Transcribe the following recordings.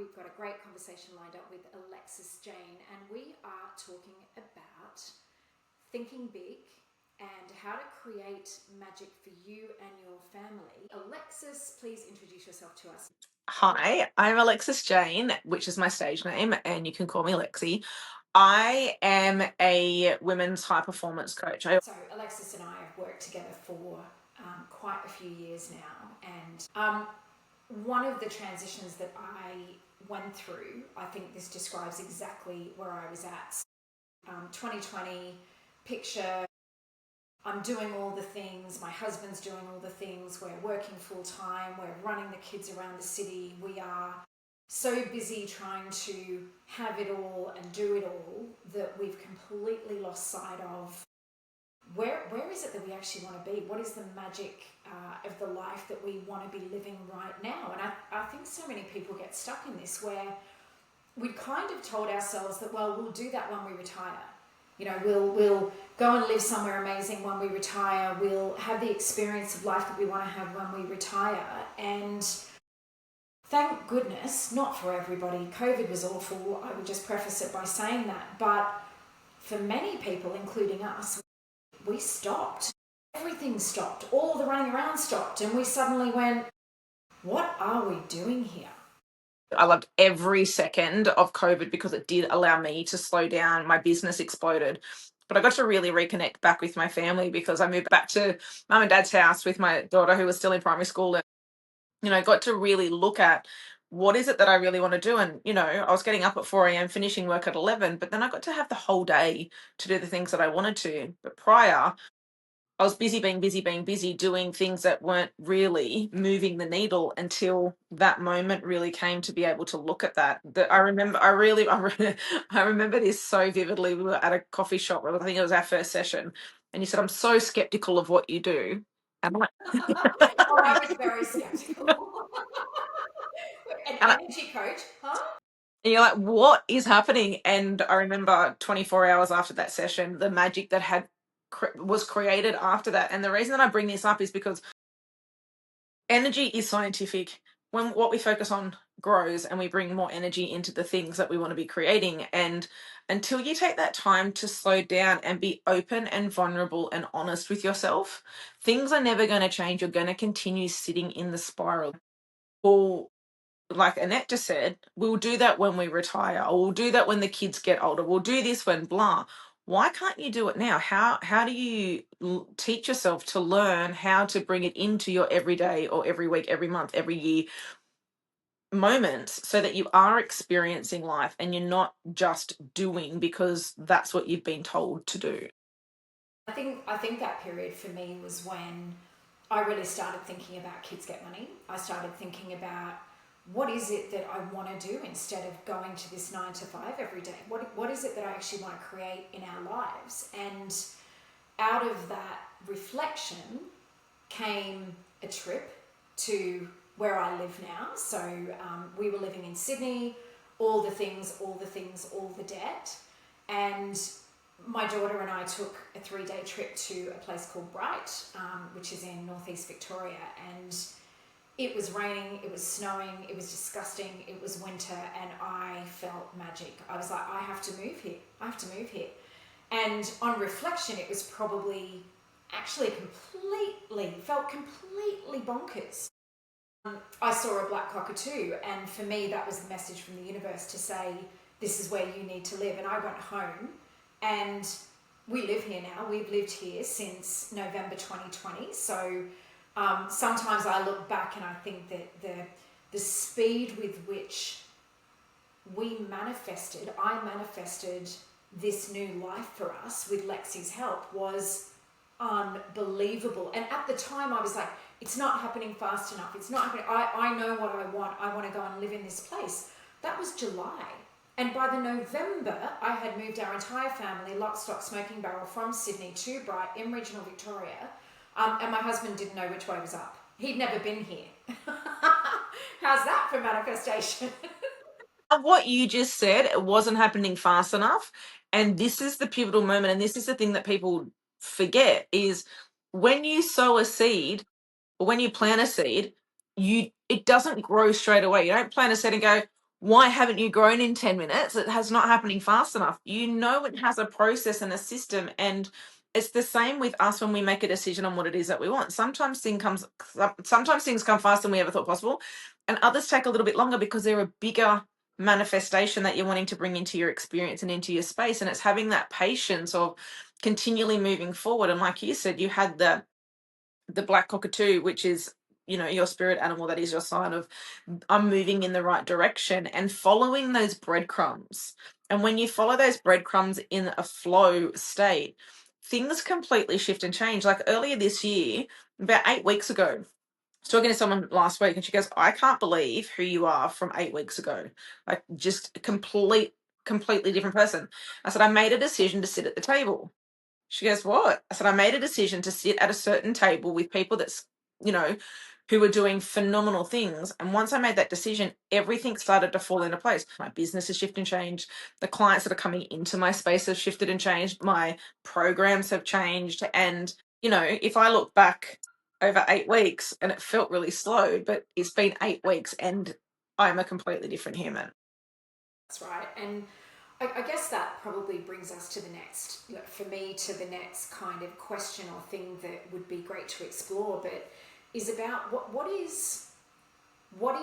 we've got a great conversation lined up with Alexis Jane, and we are talking about thinking big and how to create magic for you and your family. Alexis, please introduce yourself to us. Hi, I'm Alexis Jane, which is my stage name, and you can call me Lexi. I am a women's high performance coach. So, Alexis and I have worked together for quite a few years now, and one of the transitions that I went through, I think this describes exactly where I was at. 2020, picture I'm doing all the things, my husband's doing all the things, we're working full time, we're running the kids around the city, we are so busy trying to have it all and do it all that we've completely lost sight of where is it that we actually want to be? What is the magic of the life that we want to be living right now? And I think so many people get stuck in this where we'd kind of told ourselves that, well, we'll do that when we retire. You know, we'll go and live somewhere amazing when we retire. We'll have the experience of life that we want to have when we retire. And thank goodness, not for everybody. COVID was awful. I would just preface it by saying that. But for many people, including us, we stopped. Everything stopped. All the running around stopped. And we suddenly went, what are we doing here? I loved every second of COVID because it did allow me to slow down. My business exploded. But I got to really reconnect back with my family because I moved back to mum and dad's house with my daughter who was still in primary school. And, got to really look at what is it that I really want to do. And, I was getting up at 4 a.m., finishing work at 11, but then I got to have the whole day to do the things that I wanted to. But prior, I was busy being busy, doing things that weren't really moving the needle until that moment really came to be able to look at that. That I remember this so vividly. We were at a coffee shop. I think it was our first session, and you said, "I'm so skeptical of what you do." And I'm like, Oh, I was very skeptical. An and energy coach, huh? you're like, "What is happening?" And I remember 24 hours after that session, the magic that was created after that. And the reason that I bring this up is because energy is scientific. When what we focus on grows and we bring more energy into the things that we want to be creating. And until you take that time to slow down and be open and vulnerable and honest with yourself, things are never going to change. You're going to continue sitting in the spiral. Well, like Annette just said, we'll do that when we retire, or we'll do that when the kids get older. We'll do this when blah. Why can't you do it now? How do you teach yourself to learn how to bring it into your everyday or every week, every month, every year moments so that you are experiencing life and you're not just doing because that's what you've been told to do? I think that period for me was when I really started thinking about Kids Get Money. I started thinking about what is it that I want to do instead of going to this 9 to 5 every day? What is it that I actually want to create in our lives? And out of that reflection came a trip to where I live now. So we were living in Sydney, all the things, all the debt. And my daughter and I took a 3-day trip to a place called Bright, which is in northeast Victoria. And it was raining, it was snowing, it was disgusting, it was winter, and I felt magic. I was like, I have to move here. And on reflection, it was probably actually felt completely bonkers. I saw a black cockatoo, and for me, that was the message from the universe to say, this is where you need to live. And I went home, and we live here now. We've lived here since November 2020. So sometimes I look back and I think that the speed with which I manifested this new life for us with Lexi's help was unbelievable. And at the time I was like, it's not happening fast enough. It's not happening. I know what I want. I want to go and live in this place. That was July. And by the November, I had moved our entire family, lock, stock, smoking barrel, from Sydney to Bright in regional Victoria. And my husband didn't know which way was up. He'd never been here. How's that for manifestation? What you just said, it wasn't happening fast enough. And this is the pivotal moment. And this is the thing that people forget is when you sow a seed or when you plant a seed, it doesn't grow straight away. You don't plant a seed and go, Why haven't you grown in 10 minutes? It has not happening fast enough. You know, it has a process and a system. And it's the same with us when we make a decision on what it is that we want. Sometimes things come faster than we ever thought possible, and others take a little bit longer because they're a bigger manifestation that you're wanting to bring into your experience and into your space. And it's having that patience of continually moving forward. And like you said, you had the black cockatoo, which is, you know, your spirit animal, that is your sign of I'm moving in the right direction, and following those breadcrumbs. And when you follow those breadcrumbs in a flow state, things completely shift and change. Like earlier this year, about 8 weeks ago, I was talking to someone last week and she goes, I can't believe who you are from 8 weeks ago. Like just a completely different person. I said, I made a decision to sit at the table. She goes, what? I said, I made a decision to sit at a certain table with people that's, you know, who were doing phenomenal things. And once I made that decision, everything started to fall into place. My business has shifted and changed. The clients that are coming into my space have shifted and changed. My programs have changed. And, you know, if I look back over 8 weeks, and it felt really slow, but it's been 8 weeks and I'm a completely different human. That's right. And I guess that probably brings us to the next, for me, to the next kind of question or thing that would be great to explore, but is about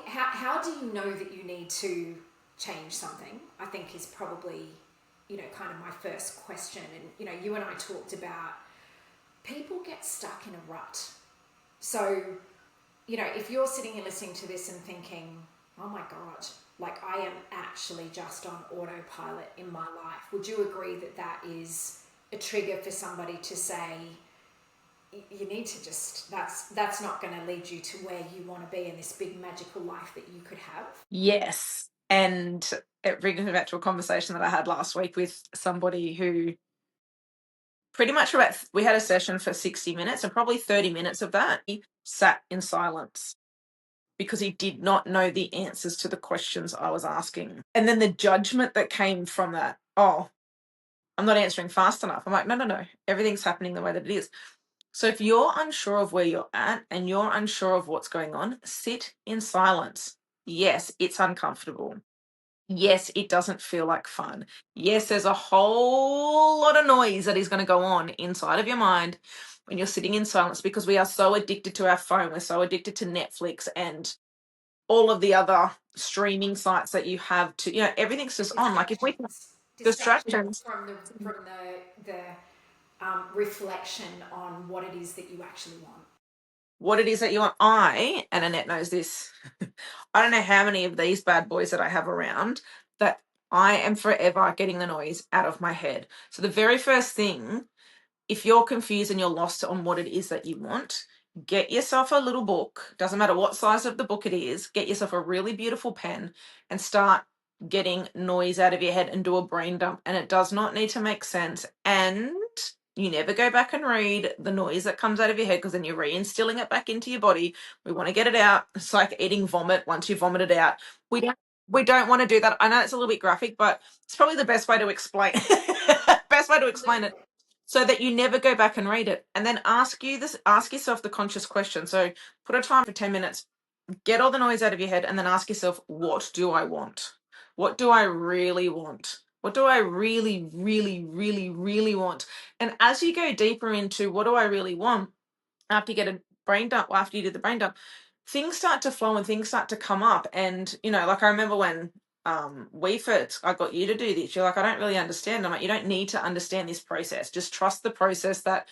how do you know that you need to change something? I think is probably, kind of my first question. And, you and I talked about people get stuck in a rut. So, if you're sitting here listening to this and thinking, oh my God, like I am actually just on autopilot in my life, would you agree that that is a trigger for somebody to say, you need to just, that's not going to lead you to where you want to be in this big magical life that you could have? Yes. And it brings me back to a conversation that I had last week with somebody who pretty much we had a session for 60 minutes, and probably 30 minutes of that he sat in silence because he did not know the answers to the questions I was asking. And then the judgment that came from that, oh, I'm not answering fast enough. I'm like, no, everything's happening the way that it is. So if you're unsure of where you're at and you're unsure of what's going on, sit in silence. Yes, it's uncomfortable. Yes, it doesn't feel like fun. Yes, there's a whole lot of noise that is going to go on inside of your mind when you're sitting in silence, because we are so addicted to our phone. We're so addicted to Netflix and all of the other streaming sites that you have to, everything's just on. Like if we Distractions distractions, from the reflection on what it is that you actually want. what it is that you want. And Annette knows this, I don't know how many of these bad boys that I have around that I am forever getting the noise out of my head. So the very first thing, if you're confused and you're lost on what it is that you want, get yourself a little book. Doesn't matter what size of the book it is. Get yourself a really beautiful pen and start getting noise out of your head and do a brain dump. And it does not need to make sense. And you never go back and read the noise that comes out of your head, because then you're reinstilling it back into your body. We want to get it out. It's like eating vomit. Once you vomit it out, we don't want to do that. I know it's a little bit graphic, but it's probably the best way to explain best way to explain it, so that you never go back and read it. And then ask yourself the conscious question. So put a time for 10 minutes, get all the noise out of your head, and then ask yourself, what do I want? What do I really want? What do I really, really, really, really want? And as you go deeper into what do I really want, after you get a brain dump, after you do the brain dump, things start to flow and things start to come up. And, like I remember when I got you to do this, you're like, I don't really understand. I'm like, you don't need to understand this process. Just trust the process, that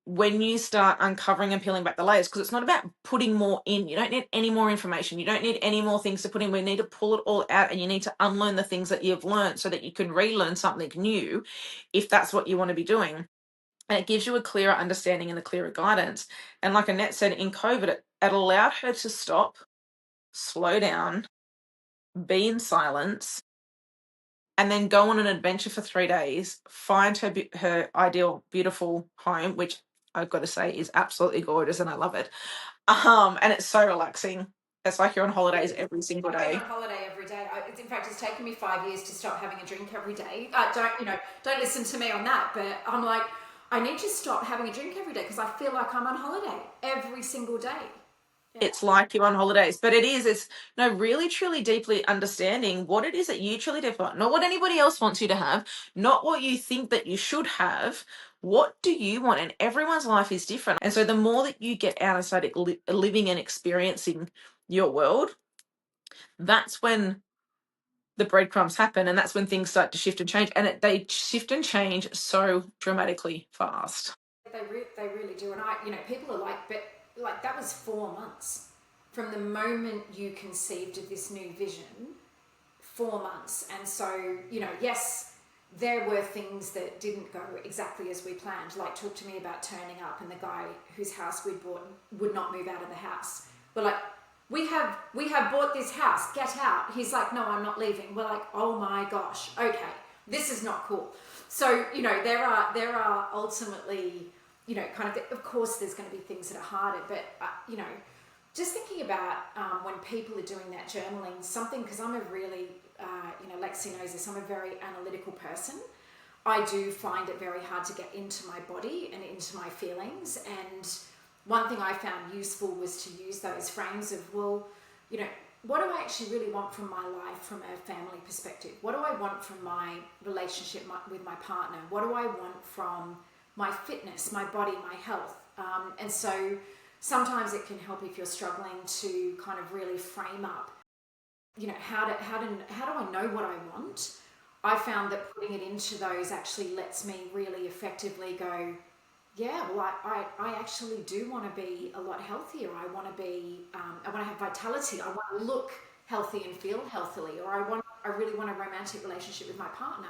when you start uncovering and peeling back the layers, because it's not about putting more in. You don't need any more information. You don't need any more things to put in. We need to pull it all out, and you need to unlearn the things that you've learned so that you can relearn something new if that's what you want to be doing. And it gives you a clearer understanding and a clearer guidance. And like Annette said, in COVID, it allowed her to stop, slow down, be in silence, and then go on an adventure for 3 days, find her ideal, beautiful home, which I've got to say is absolutely gorgeous and I love it. And it's so relaxing. It's like you're on holidays every single I'm going day. on holiday every day. In fact, it's taken me 5 years to stop having a drink every day. Don't listen to me on that. But I'm like, I need to stop having a drink every day because I feel like I'm on holiday every single day. it's like you're on holidays. But it's really truly deeply understanding what it is that you truly want, not what anybody else wants you to have, not what you think that you should have. What do you want? And everyone's life is different. And so the more that you get out and start living and experiencing your world, that's when the breadcrumbs happen, and that's when things start to shift and change, and they shift and change so dramatically fast. They really do. And people are like, but like that was 4 months from the moment you conceived of this new vision. 4 months. And so, yes, there were things that didn't go exactly as we planned. Like, talk to me about turning up and the guy whose house we'd bought would not move out of the house. We're like, we have bought this house, get out. He's like, no, I'm not leaving. We're like, oh my gosh, okay, this is not cool. So, there are ultimately, kind of course there's going to be things that are harder, but, just thinking about when people are doing that journaling, something, because I'm a really, Lexi knows this, I'm a very analytical person. I do find it very hard to get into my body and into my feelings. And one thing I found useful was to use those frames of, well, what do I actually really want from my life from a family perspective? What do I want from my relationship with my partner? What do I want from my fitness, my body, my health? And so sometimes it can help if you're struggling to kind of really frame up, how do I know what I want? I found that putting it into those actually lets me really effectively go, yeah, well, I actually do want to be a lot healthier. I want to have vitality. I want to look healthy and feel healthily, or I really want a romantic relationship with my partner.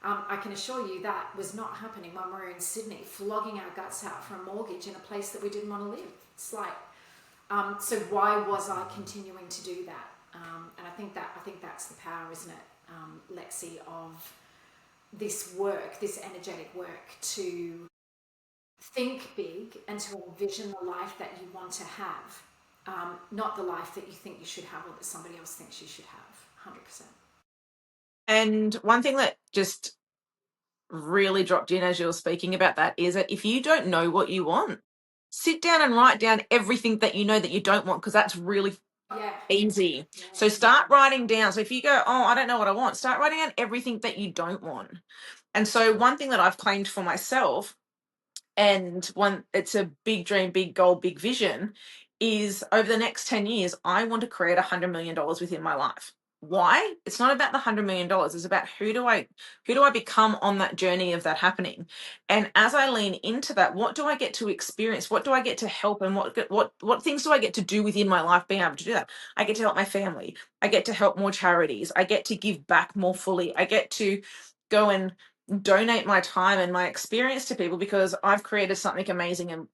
I can assure you that was not happening when we were in Sydney, flogging our guts out for a mortgage in a place that we didn't want to live. It's like, so why was I continuing to do that? And I think that's the power, isn't it, Lexi, of this work, this energetic work, to think big and to envision the life that you want to have, not the life that you think you should have or that somebody else thinks you should have. 100%. And one thing that just really dropped in as you were speaking about that is that if you don't know what you want, sit down and write down everything that you know that you don't want, because that's really easy. So start writing down. So if you go, oh, I don't know what I want, start writing down everything that you don't want. And so one thing that I've claimed for myself, and it's a big dream, big goal, big vision, is over the next 10 years, I want to create $100 million within my life. Why? It's not about the $100 million. It's about who do I become on that journey of that happening. And as I lean into that, what do I get to experience? What do I get to help? And what things do I get to do within my life being able to do that? I get to help my family. I get to help more charities. I get to give back more fully. I get to go and donate my time and my experience to people because I've created something amazing and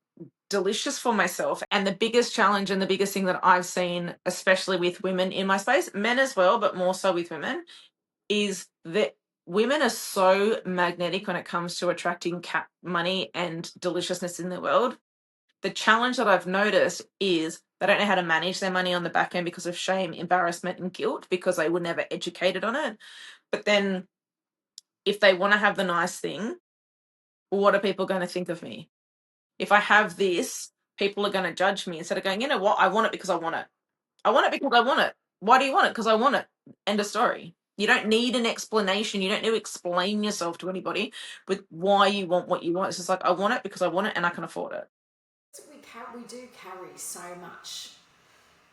delicious for myself. And the biggest challenge and the biggest thing that I've seen, especially with women in my space, men as well, but more so with women, is that women are so magnetic when it comes to attracting money and deliciousness in the world. The challenge that I've noticed is they don't know how to manage their money on the back end because of shame, embarrassment, and guilt, because they were never educated on it. But then if they want to have the nice thing, what are people going to think of me? If I have this, people are going to judge me, instead of going, you know what, I want it because I want it. I want it because I want it. Why do you want it? Because I want it. End of story. You don't need an explanation. You don't need to explain yourself to anybody with why you want what you want. It's just like, I want it because I want it and I can afford it. We do carry so much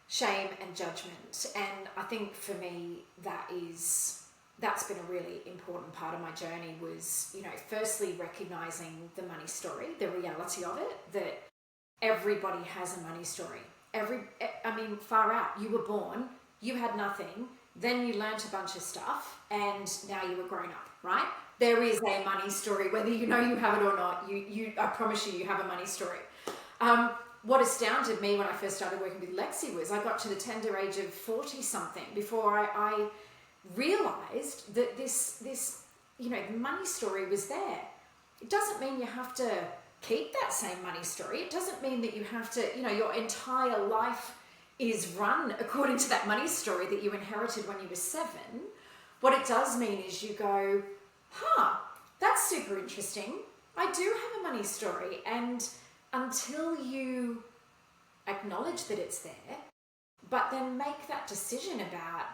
shame and judgment, and I think for me that's been a really important part of my journey, was, firstly recognizing the money story, the reality of it, that everybody has a money story. Far out. You were born, you had nothing, then you learnt a bunch of stuff, and now you were grown up, right? There is a money story, whether you know you have it or not. I promise you have a money story. What astounded me when I first started working with Lexi was I got to the tender age of 40 something before I realized that this the money story was there. It doesn't mean you have to keep that same money story. It doesn't mean that you have to, your entire life is run according to that money story that you inherited when you were 7. What it does mean is you go, that's super interesting. I do have a money story. And until you acknowledge that it's there, but then make that decision about,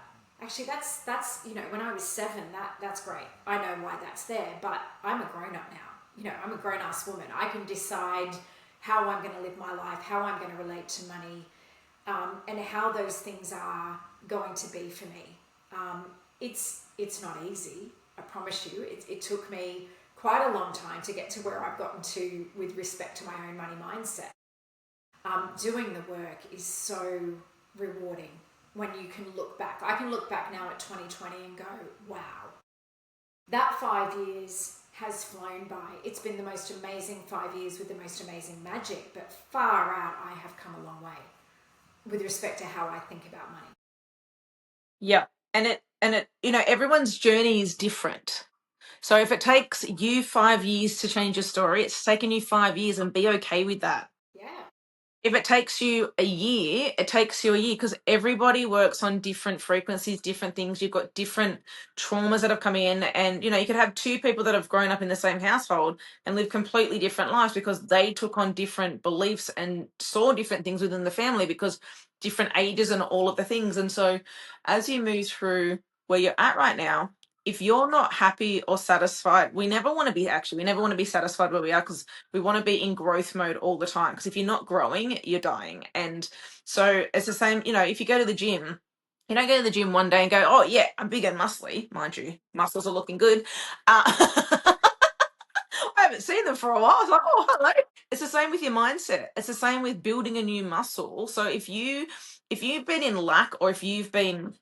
actually, that's when I was 7, that's great. I know why that's there, but I'm a grown up now. I'm a grown ass woman. I can decide how I'm going to live my life, how I'm going to relate to money, and how those things are going to be for me. It's not easy. I promise you. It took me quite a long time to get to where I've gotten to with respect to my own money mindset. Doing the work is so rewarding when you can look back. I can look back now at 2020 and go, wow, that 5 years has flown by. It's been the most amazing 5 years with the most amazing magic, but far out, I have come a long way with respect to how I think about money. Yeah. And it, everyone's journey is different. So if it takes you 5 years to change your story, it's taken you 5 years, and be okay with that. Yeah. If it takes you a year, it takes you a year, because everybody works on different frequencies, different things. You've got different traumas that have come in, and you could have two people that have grown up in the same household and live completely different lives because they took on different beliefs and saw different things within the family, because different ages and all of the things. And so as you move through where you're at right now, if you're not happy or satisfied, we never want to be satisfied where we are, because we want to be in growth mode all the time, because if you're not growing, you're dying. And so it's the same, if you go to the gym, you don't go to the gym one day and go, oh yeah, I'm big and muscly. Mind you, muscles are looking good. I haven't seen them for a while. It's like, oh, hello. It's the same with your mindset. It's the same with building a new muscle. So if you've been in lack, or if you've been,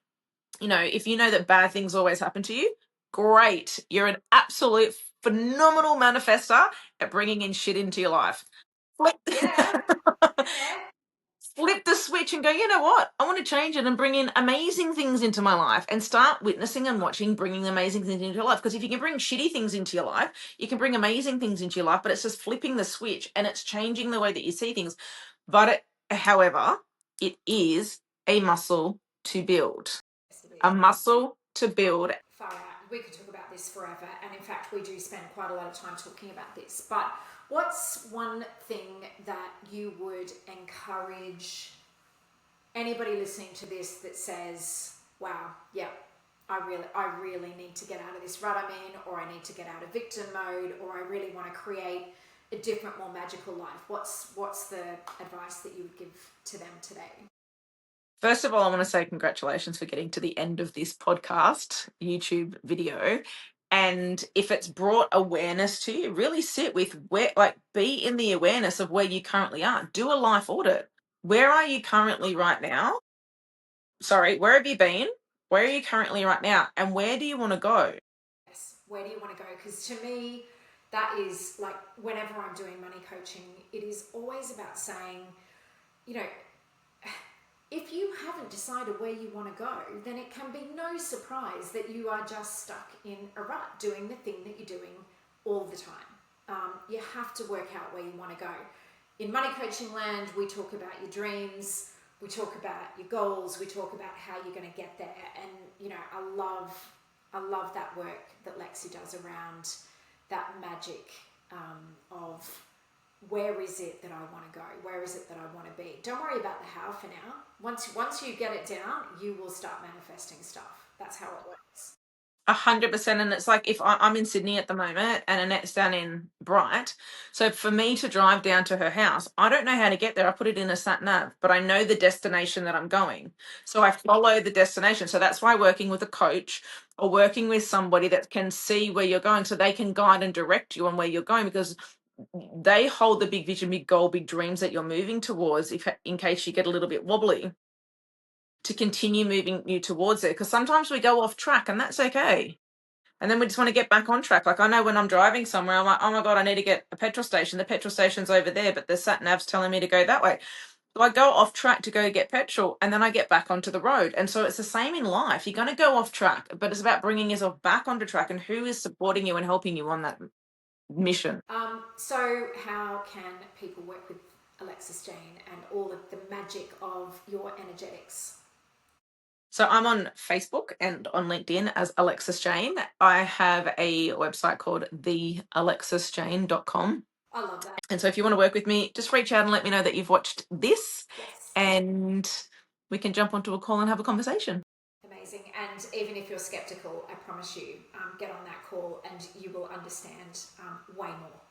if you know that bad things always happen to you, great. You're an absolute phenomenal manifester at bringing in shit into your life. Yeah. Flip the switch and go, you know what? I want to change it and bring in amazing things into my life, and start witnessing and watching bringing amazing things into your life. Because if you can bring shitty things into your life, you can bring amazing things into your life, but it's just flipping the switch and it's changing the way that you see things. But however, it is a muscle to build. Yes, it is. A muscle to build. Far out. We could talk about this forever, and in fact, we do spend quite a lot of time talking about this. But what's one thing that you would encourage anybody listening to this that says, "Wow, yeah, I really need to get out of this rut I'm in, or I need to get out of victim mode, or I really want to create a different, more magical life"? What's the advice that you would give to them today? First of all, I want to say congratulations for getting to the end of this podcast, YouTube video. And if it's brought awareness to you, really sit with be in the awareness of where you currently are. Do a life audit. Where are you currently right now? Sorry, where have you been? Where are you currently right now? And where do you want to go? Yes, where do you want to go? Because to me, that is like, whenever I'm doing money coaching, it is always about saying, you know, if you haven't decided where you want to go, then it can be no surprise that you are just stuck in a rut doing the thing that you're doing all the time. You have to work out where you want to go. In money coaching land, we talk about your dreams, we talk about your goals, we talk about how you're going to get there. And I love that work that Lexi does around that magic of, where is it that I want to go? Where is it that I want to be? Don't worry about the how for now. Once you get it down, you will start manifesting stuff. That's how it works. 100%. And it's like, if I'm in Sydney at the moment and Annette's down in Bright, so for me to drive down to her house, I don't know how to get there. I put it in a sat nav, but I know the destination that I'm going, so I follow the destination. So that's why working with a coach, or working with somebody that can see where you're going, so they can guide and direct you on where you're going, because they hold the big vision, big goal, big dreams that you're moving towards, if in case you get a little bit wobbly, to continue moving you towards it. Because sometimes we go off track, and that's okay. And then we just want to get back on track. Like, I know when I'm driving somewhere, I'm like, oh my God, I need to get a petrol station. The petrol station's over there, but the sat nav's telling me to go that way. So I go off track to go get petrol, and then I get back onto the road. And so it's the same in life. You're going to go off track, but it's about bringing yourself back onto track, and who is supporting you and helping you on that mission. So how can people work with Alexis Jane and all of the magic of your energetics? So I'm on Facebook and on LinkedIn as Alexis Jane. I have a website called thealexisjane.com. I love that. And so if you want to work with me, just reach out and let me know that you've watched this, Yes. and we can jump onto a call and have a conversation. Amazing. And even if you're skeptical, I promise you, get on that call and you will understand way more.